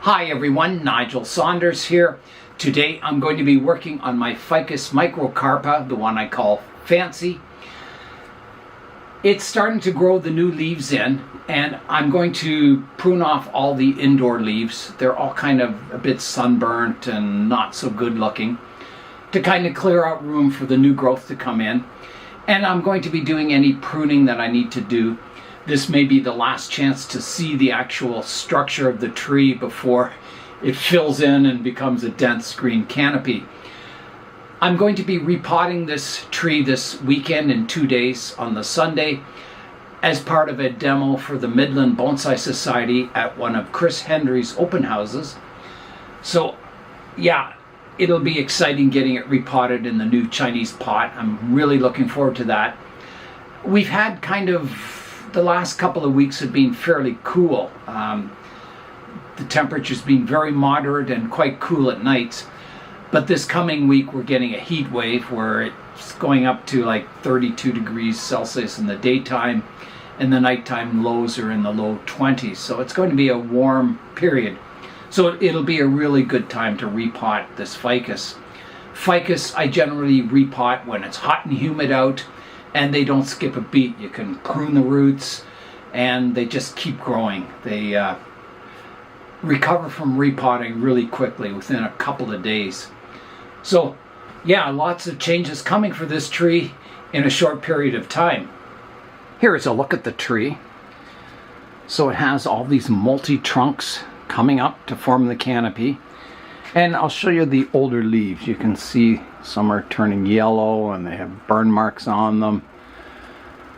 Hi everyone, Nigel Saunders here. Today I'm going to be working on my Ficus microcarpa, the one I call Fancy. It's starting to grow the new leaves in, and I'm going to prune off all the indoor leaves. They're all kind of a bit sunburnt and not so good looking, to kind of clear out room for the new growth to come in. And I'm going to be doing any pruning that I need to do. This may be the last chance to see the actual structure of the tree before it fills in and becomes a dense green canopy. I'm going to be repotting this tree this weekend in 2 days on the Sunday as part of a demo for the Midland Bonsai Society at one of Chris Hendry's open houses. So yeah, it'll be exciting getting it repotted in the new Chinese pot. I'm really looking forward to that. We've had kind of the last couple of weeks have been fairly cool. The temperature's been very moderate and quite cool at nights. But this coming week we're getting a heat wave where it's going up to like 32 degrees Celsius in the daytime, and the nighttime lows are in the low 20s. So it's going to be a warm period. So it'll be a really good time to repot this ficus. Ficus I generally repot when it's hot and humid out, and they don't skip a beat. You can prune the roots and they just keep growing. They recover from repotting really quickly within a couple of days. So yeah, lots of changes coming for this tree in a short period of time. Here is a look at the tree. So it has all these multi-trunks coming up to form the canopy. And I'll show you the older leaves. You can see some are turning yellow and they have burn marks on them.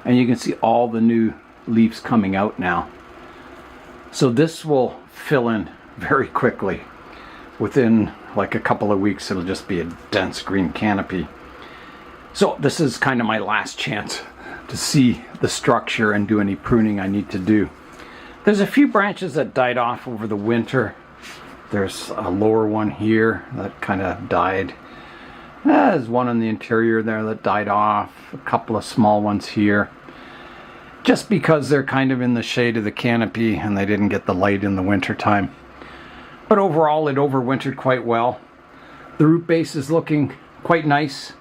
And you can see all the new leaves coming out now. So this will fill in very quickly. Within like a couple of weeks, it'll just be a dense green canopy. So this is kind of my last chance to see the structure and do any pruning I need to do. There's a few branches that died off over the winter. There's a lower one here that kind of died. There's one in the interior there that died off. A couple of small ones here. Just because they're kind of in the shade of the canopy and they didn't get the light in the winter time. But overall it overwintered quite well. The root base is looking quite nice.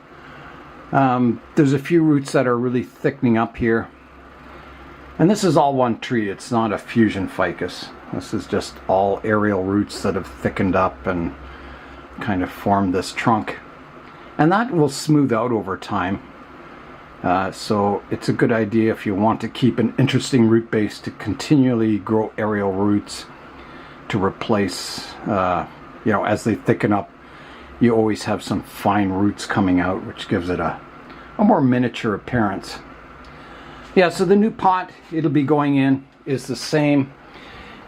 There's a few roots that are really thickening up here. And this is all one tree. It's not a fusion ficus. This is just all aerial roots that have thickened up and kind of formed this trunk. And that will smooth out over time. So it's a good idea if you want to keep an interesting root base to continually grow aerial roots to replace, as they thicken up, you always have some fine roots coming out, which gives it a more miniature appearance. Yeah, so the new pot it'll be going in is the same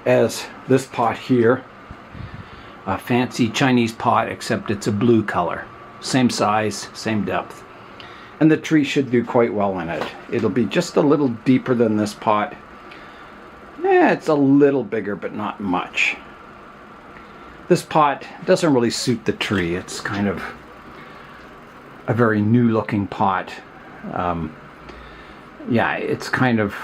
as this pot here. A fancy Chinese pot, except it's a blue color. Same size, same depth. And the tree should do quite well in it. It'll be just a little deeper than this pot. Yeah, it's a little bigger, but not much. This pot doesn't really suit the tree. It's kind of a very new looking pot. Yeah, it's kind of,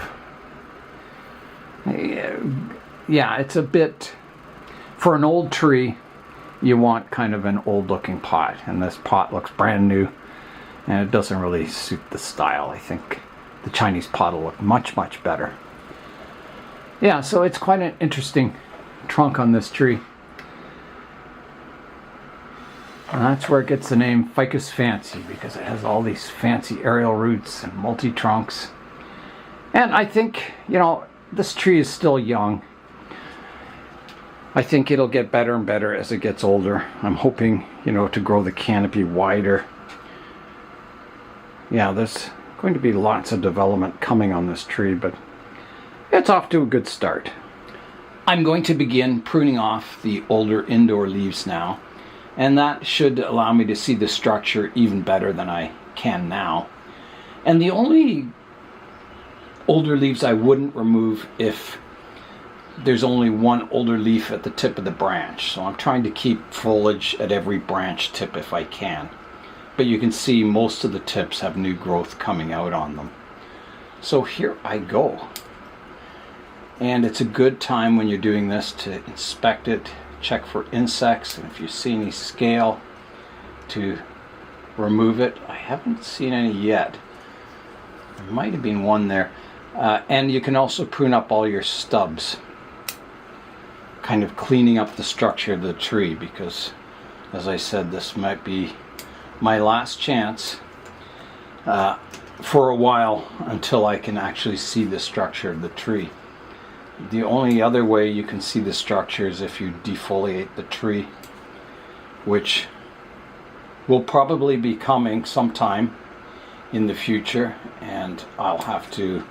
yeah, it's a bit, for an old tree, you want kind of an old looking pot, and this pot looks brand new, and it doesn't really suit the style. I think the Chinese pot will look much, much better. Yeah, so it's quite an interesting trunk on this tree. And that's where it gets the name Ficus Fancy, because it has all these fancy aerial roots and multi-trunks. And I think, this tree is still young. I think it'll get better and better as it gets older. I'm hoping, to grow the canopy wider. Yeah, there's going to be lots of development coming on this tree, but it's off to a good start. I'm going to begin pruning off the older indoor leaves now. And that should allow me to see the structure even better than I can now. And the only older leaves I wouldn't remove if there's only one older leaf at the tip of the branch. So I'm trying to keep foliage at every branch tip if I can. But you can see most of the tips have new growth coming out on them. So here I go. And it's a good time when you're doing this to inspect it, check for insects, and if you see any scale, to remove it. I haven't seen any yet. There might have been one there. And you can also prune up all your stubs, kind of cleaning up the structure of the tree, because as I said, this might be my last chance for a while until I can actually see the structure of the tree. The only other way you can see the structure is if you defoliate the tree, which will probably be coming sometime in the future, and I'll have to,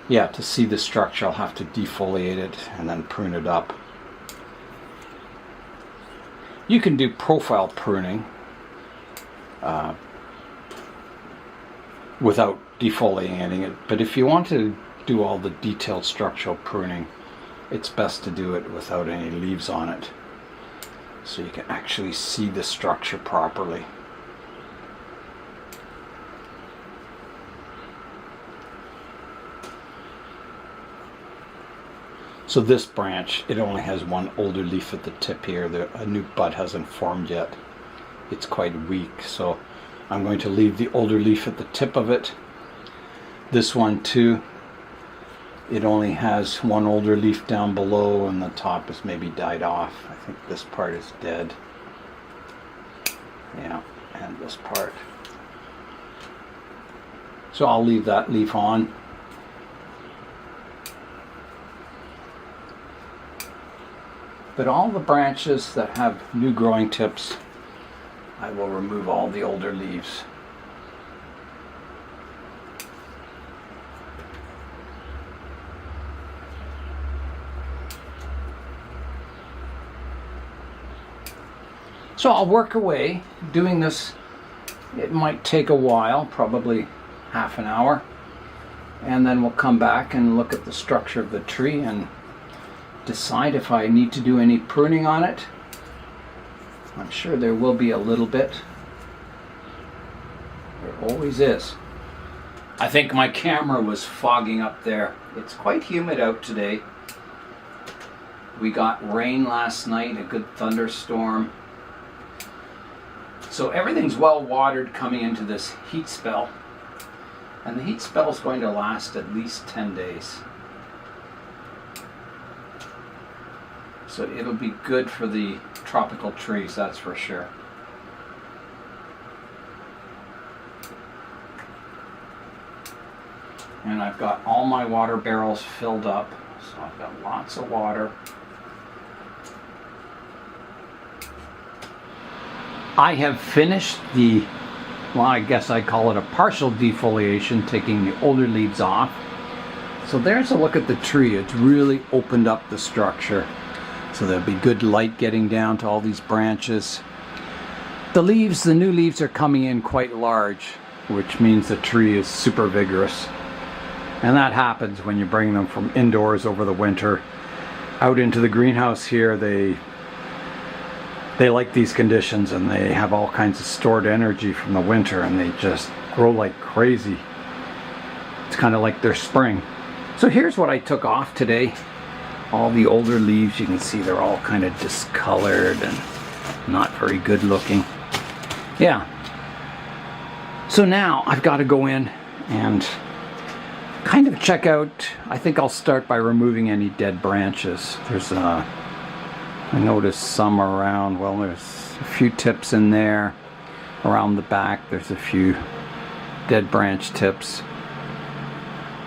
to see the structure, I'll have to defoliate it and then prune it up. You can do profile pruning without defoliating it, but if you want to do all the detailed structural pruning, it's best to do it without any leaves on it, so you can actually see the structure properly. So this branch, it only has one older leaf at the tip here. A new bud hasn't formed yet. It's quite weak, so I'm going to leave the older leaf at the tip of it. This one too, it only has one older leaf down below, and the top is maybe died off. I think this part is dead. Yeah, and this part. So I'll leave that leaf on. But all the branches that have new growing tips, I will remove all the older leaves. So I'll work away doing this. It might take a while, probably half an hour, and then we'll come back and look at the structure of the tree and decide if I need to do any pruning on it. I'm sure there will be a little bit. There always is. I think my camera was fogging up there. It's quite humid out today. We got rain last night, a good thunderstorm. So everything's well watered coming into this heat spell. And the heat spell is going to last at least 10 days. So it'll be good for the tropical trees, that's for sure. And I've got all my water barrels filled up, so I've got lots of water. I have finished the, well, I guess I call it a partial defoliation, taking the older leaves off. So there's a look at the tree. It's really opened up the structure. So there'll be good light getting down to all these branches. The leaves, the new leaves are coming in quite large, which means the tree is super vigorous. And that happens when you bring them from indoors over the winter out into the greenhouse here. They like these conditions, and they have all kinds of stored energy from the winter, and they just grow like crazy. It's kind of like their spring. So here's what I took off today. All the older leaves, you can see they're all kind of discolored and not very good looking. Yeah. So now I've got to go in and kind of check out. I think I'll start by removing any dead branches. I noticed some around, well, there's a few tips in there. Around the back, there's a few dead branch tips.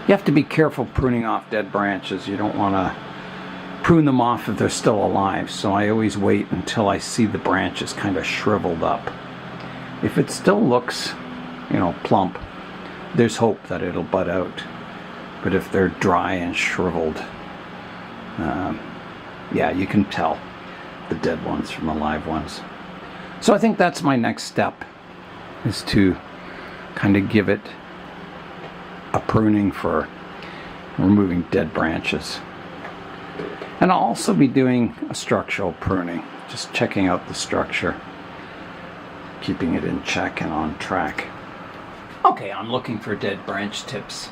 You have to be careful pruning off dead branches. You don't want to prune them off if they're still alive. So I always wait until I see the branches kind of shriveled up. If it still looks, plump, there's hope that it'll bud out. But if they're dry and shriveled, you can tell the dead ones from the live ones. So I think that's my next step, is to kind of give it a pruning for removing dead branches. And I'll also be doing a structural pruning, just checking out the structure, keeping it in check and on track. Okay, I'm looking for dead branch tips.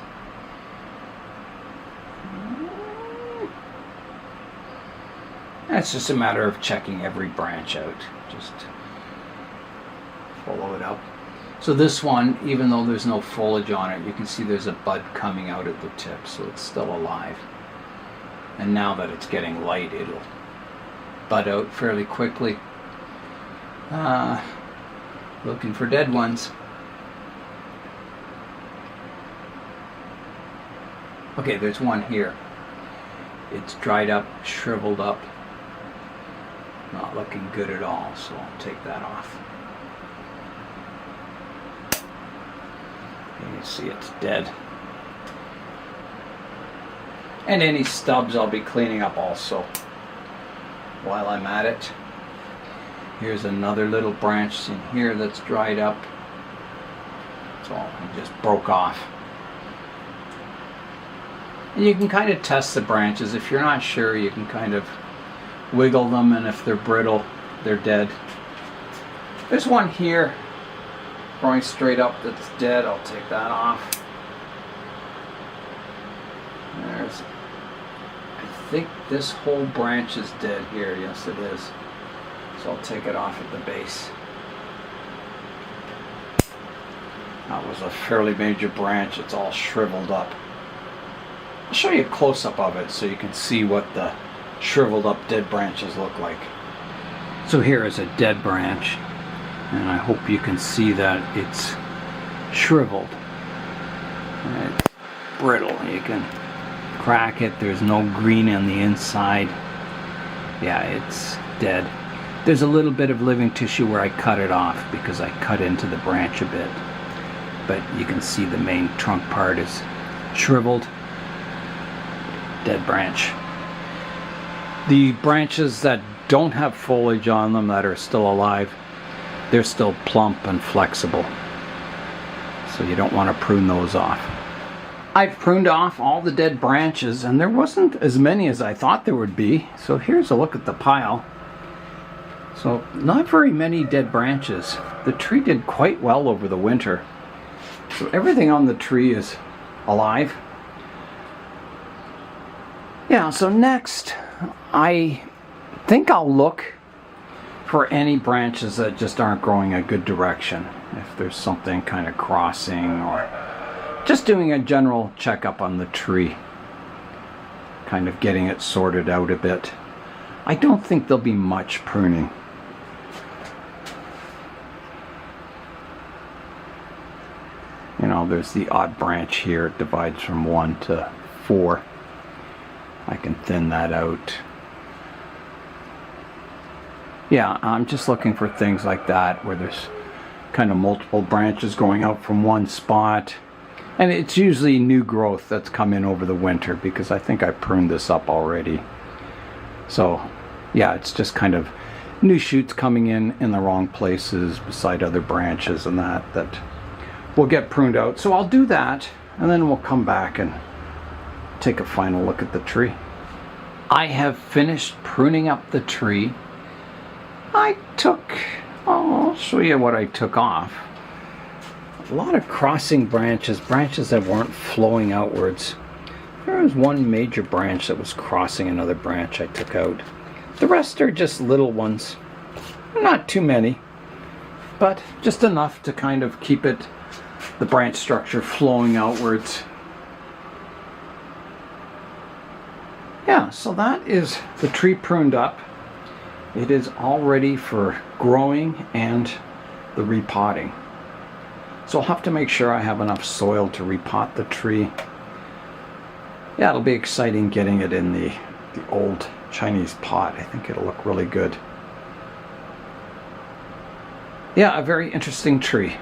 it's just a matter of checking every branch out. Just follow it up. So this one, even though there's no foliage on it, you can see there's a bud coming out at the tip, so it's still alive. And now that it's getting light, it'll bud out fairly quickly. Looking for dead ones. Okay, there's one here. It's dried up, shriveled up. Not looking good at all, so I'll take that off. You see it's dead. And any stubs I'll be cleaning up also while I'm at it. Here's another little branch in here that's dried up. So it just broke off. And you can kind of test the branches. If you're not sure, you can kind of wiggle them, and if they're brittle, they're dead. There's one here growing straight up that's dead. I'll take that off. I think this whole branch is dead here. Yes, it is. So I'll take it off at the base. That was a fairly major branch. It's all shriveled up. I'll show you a close-up of it so you can see what the shriveled up dead branches look like. So here is a dead branch, and I hope you can see that it's shriveled. It's brittle. You can crack it. There's no green on the inside. Yeah, it's dead. There's a little bit of living tissue where I cut it off because I cut into the branch a bit. But you can see the main trunk part is shriveled. Dead branch. The branches that don't have foliage on them that are still alive, they're still plump and flexible. So you don't want to prune those off. I've pruned off all the dead branches, and there wasn't as many as I thought there would be. So here's a look at the pile. So not very many dead branches. The tree did quite well over the winter. So everything on the tree is alive. Yeah, so next I think I'll look for any branches that just aren't growing a good direction. If there's something kind of crossing, or just doing a general checkup on the tree. Kind of getting it sorted out a bit. I don't think there'll be much pruning. You know, there's the odd branch here. It divides from 1 to 4. I can thin that out. Yeah, I'm just looking for things like that where there's kind of multiple branches going out from one spot. And it's usually new growth that's come in over the winter because I think I pruned this up already. So, yeah, it's just kind of new shoots coming in the wrong places beside other branches and that will get pruned out. So I'll do that, and then we'll come back and take a final look at the tree. I have finished pruning up the tree. I'll show you what I took off. A lot of crossing branches that weren't flowing outwards. There was one major branch that was crossing another branch I took out. The rest are just little ones. Not too many, but just enough to kind of keep the branch structure flowing outwards. Yeah, so that is the tree pruned up. It is all ready for growing and the repotting. So I'll have to make sure I have enough soil to repot the tree. Yeah, it'll be exciting getting it in the old Chinese pot. I think it'll look really good. Yeah, a very interesting tree.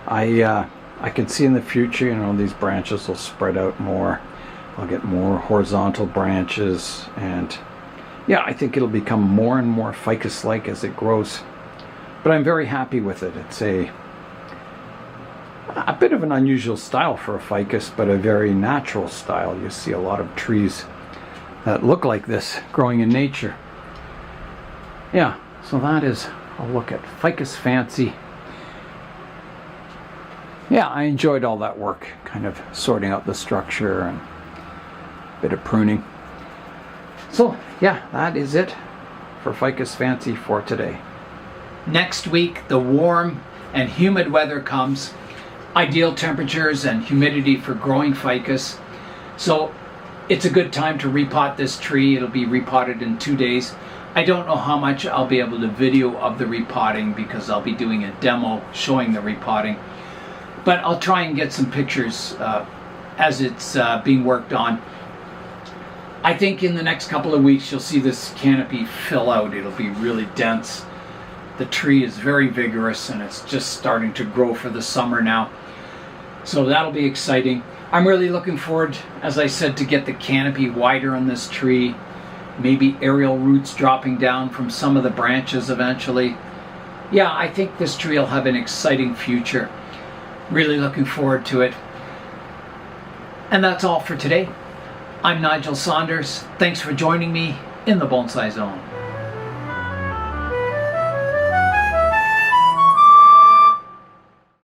I can see in the future, you know, these branches will spread out more. I'll get more horizontal branches, and yeah, I think it'll become more and more ficus-like as it grows. But I'm very happy with it. It's a bit of an unusual style for a ficus, but a very natural style. You see a lot of trees that look like this growing in nature. Yeah, so that is a look at Ficus Fancy. Yeah, I enjoyed all that work, kind of sorting out the structure and a bit of pruning. So yeah, that is it for Ficus Fancy for today. Next week, the warm and humid weather comes. Ideal temperatures and humidity for growing ficus. So it's a good time to repot this tree. It'll be repotted in 2 days. I don't know how much I'll be able to video of the repotting because I'll be doing a demo showing the repotting. But I'll try and get some pictures as it's being worked on. I think in the next couple of weeks you'll see this canopy fill out. It'll be really dense. The tree is very vigorous and it's just starting to grow for the summer now. So that'll be exciting. I'm really looking forward, as I said, to get the canopy wider on this tree. Maybe aerial roots dropping down from some of the branches eventually. Yeah, I think this tree will have an exciting future. Really looking forward to it. And that's all for today. I'm Nigel Saunders. Thanks for joining me in the Bonsai Zone.